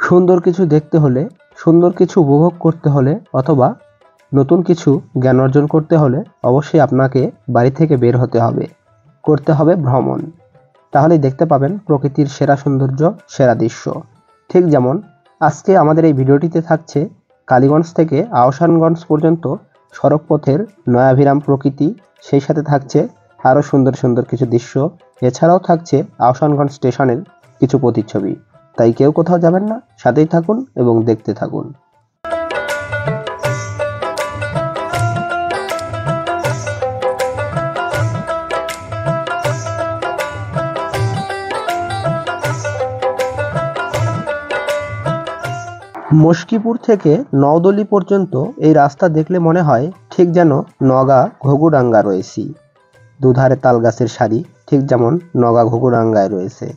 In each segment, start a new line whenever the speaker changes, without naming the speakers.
সুন্দর কিছু দেখতে হলে, সুন্দর কিছু উপভোগ করতে হলে অথবা নতুন কিছু জ্ঞান অর্জন করতে হলে অবশ্যই আপনাকে বাড়ি থেকে বের হতে হবে, করতে হবে ভ্রমণ। তাহলেই দেখতে পাবেন প্রকৃতির সেরা সৌন্দর্য, সেরা দৃশ্য। ঠিক যেমন আজকে আমাদের এই ভিডিওটিতে থাকছে কালীগঞ্জ থেকে আহসানগঞ্জ পর্যন্ত সড়কপথের নয়াভিরাম প্রকৃতি, সেই সাথে থাকছে আরও সুন্দর সুন্দর কিছু দৃশ্য। এছাড়াও থাকছে আহসানগঞ্জ স্টেশনের কিছু প্রতিচ্ছবি। তাই কেউ কোথাও যাবেন না, সাথেই থাকুন এবং দেখতে থাকুন। মস্কিপুর থেকে নওদলি পর্যন্ত এই রাস্তা দেখলে মনে হয় ঠিক যেন নগা ঘুঘুডাঙ্গা রয়েছি। দুধারে তাল গাছের সারি, ঠিক যেমন নগা ঘুঘুডাঙ্গায় রয়েছে।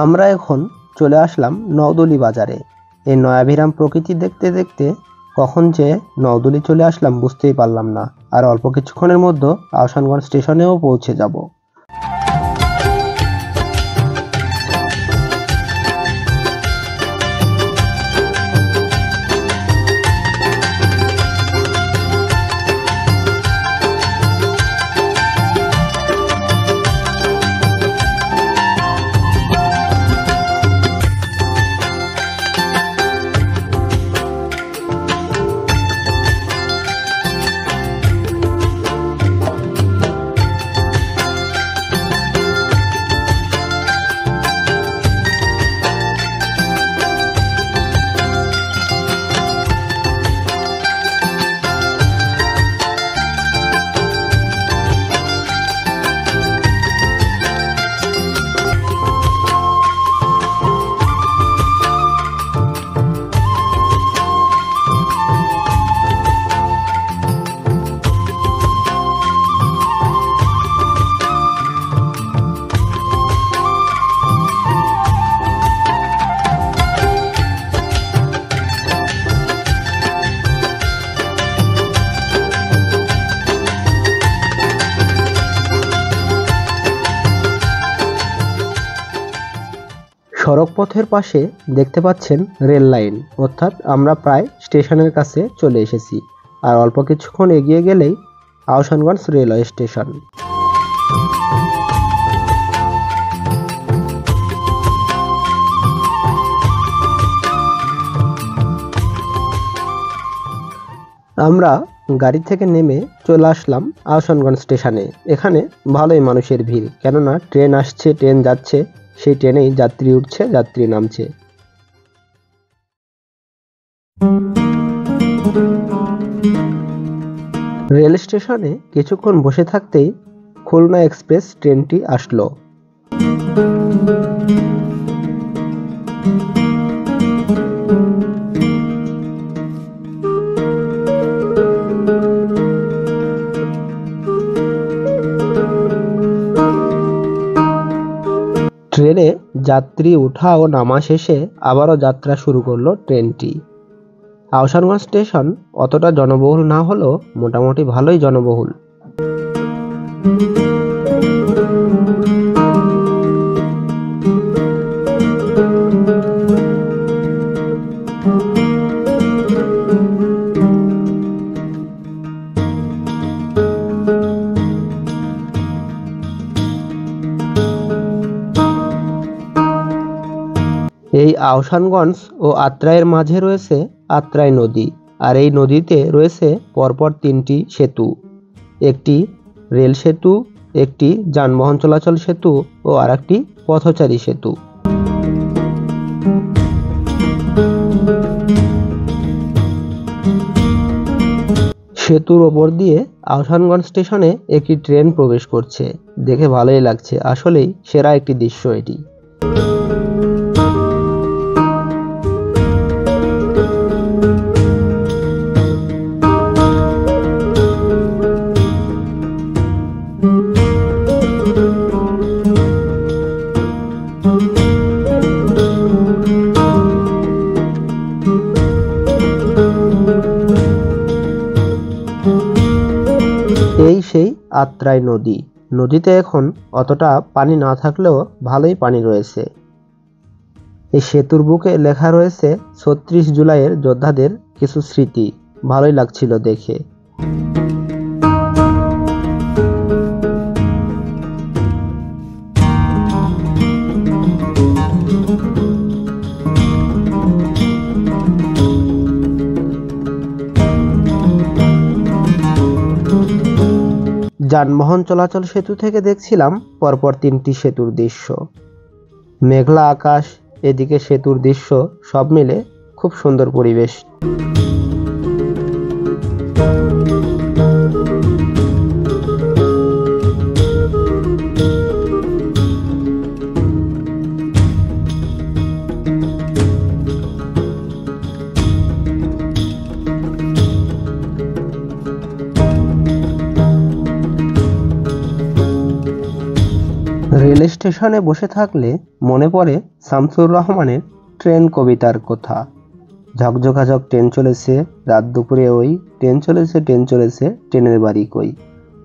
আমরা এখন চলে আসলাম নওদলি বাজারে। এই নয়াভিরাম প্রকৃতি দেখতে দেখতে কখন যে নওদলি চলে আসলাম বুঝতেই পারলাম না। আর অল্প কিছুক্ষণের মধ্যে আহসানগঞ্জ স্টেশনেও পৌঁছে যাব। সড়কপথের পাশে দেখতে পাচ্ছেন রেল লাইন, অর্থাৎ আমরা প্রায় স্টেশনের কাছে চলে এসেছি। আর অল্প কিছুক্ষণ এগিয়ে গেলেই আহসানগঞ্জ রেলওয়ে স্টেশন। আমরা গাড়ি থেকে নেমে চলে আসলাম আহসানগঞ্জ স্টেশনে। এখানে ভালোই মানুষের ভিড়, কেননা ট্রেন আসছে, ট্রেন যাচ্ছে, সেই ট্রেনেই যাত্রী উঠছে, যাত্রী নামছে। রেল স্টেশনে কিছুক্ষণ বসে থাকতেই খুলনা এক্সপ্রেস ট্রেনটি আসলো। ট্রেনে যাত্রী ওঠা ও নামা শেষে আবারও যাত্রা শুরু করলো ট্রেনটি। আহসানগঞ্জ স্টেশন অতটা জনবহুল না হলেও মোটামুটি ভালোই জনবহুল। এই আহসানগঞ্জ ও আত্রাইয়ের মাঝে রয়েছে আত্রাই নদী, আর এই নদীতে রয়েছে পরপর 3টি সেতু, একটি রেল সেতু, একটি যানবাহন চলাচল সেতু ও আরেকটি পথচারী সেতু। সেতুর ওপর দিয়ে আহসানগঞ্জ স্টেশনে একটি ট্রেন প্রবেশ করছে, দেখে ভালোই লাগছে, আসলেই সেরা একটি দৃশ্য এটি। এই সেই আত্রাই নদী। নদীতে এখন অতটা পানি না থাকলেও ভালোই পানি রয়েছে। এই সেতুর বুকে লেখা রয়েছে ৩৬ জুলাইয়ের যোদ্ধাদের কিছু স্মৃতি, ভালোই লাগছিল দেখে। যানবাহন চলাচল সেতু থেকে দেখছিলাম পরপর 3টি সেতুর দৃশ্য, মেঘলা আকাশ, এদিকে সেতুর দৃশ্য, সব মিলে খুব সুন্দর পরিবেশ। রেল স্টেশনে বসে থাকলে মনে পড়ে শামসুর রহমানের ট্রেন কবিতার কথা। ঝকঝকাঝক ট্রেন চলেছে, রাত দুপুরে ওই ট্রেন চলেছে, ট্রেন চলেছে, ট্রেনের বাড়ি কই।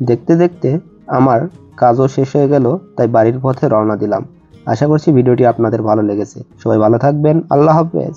দেখতে দেখতে আমার কাজও শেষ হয়ে গেল, তাই বাড়ির পথে রওনা দিলাম। আশা করছি ভিডিওটি আপনাদের ভালো লেগেছে। সবাই ভালো থাকবেন, আল্লাহ হাফেজ।